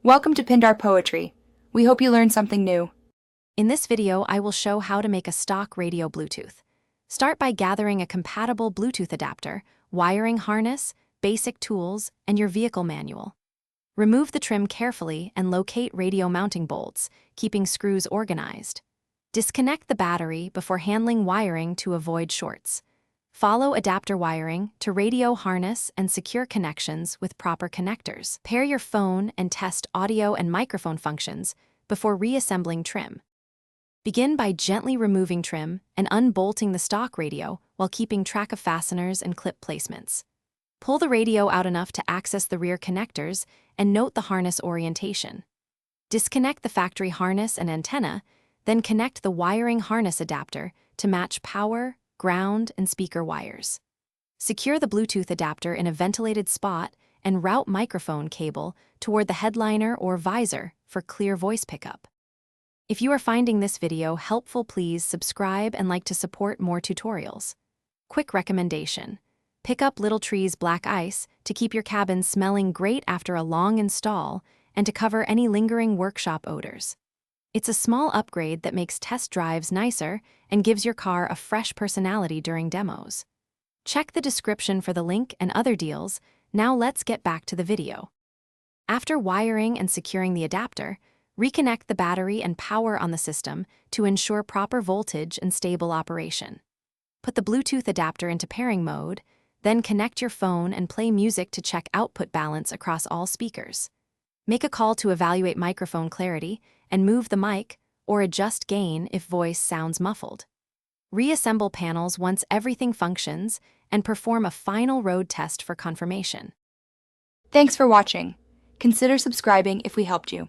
Welcome to Pindar Poetry. We hope you learned something new. In this video, I will show how to make a stock radio Bluetooth. Start by gathering a compatible Bluetooth adapter, wiring harness, basic tools, and your vehicle manual. Remove the trim carefully and locate radio mounting bolts, keeping screws organized. Disconnect the battery before handling wiring to avoid shorts. Follow adapter wiring to radio harness and secure connections with proper connectors. Pair your phone and test audio and microphone functions before reassembling trim. Begin by gently removing trim and unbolting the stock radio while keeping track of fasteners and clip placements. Pull the radio out enough to access the rear connectors and note the harness orientation. Disconnect the factory harness and antenna, then connect the wiring harness adapter to match power, ground, and speaker wires. Secure the Bluetooth adapter in a ventilated spot and route microphone cable toward the headliner or visor for clear voice pickup. If you are finding this video helpful, please subscribe and like to support more tutorials. Quick recommendation: pick up Little Tree's Black Ice to keep your cabin smelling great after a long install and to cover any lingering workshop odors. It's a small upgrade that makes test drives nicer and gives your car a fresh personality during demos. Check the description for the link and other deals. Now let's get back to the video. After wiring and securing the adapter, reconnect the battery and power on the system to ensure proper voltage and stable operation. Put the Bluetooth adapter into pairing mode, then connect your phone and play music to check output balance across all speakers. Make a call to evaluate microphone clarity and move the mic or adjust gain if voice sounds muffled. Reassemble panels once everything functions and perform a final road test for confirmation. Thanks for watching. Consider subscribing if we helped you.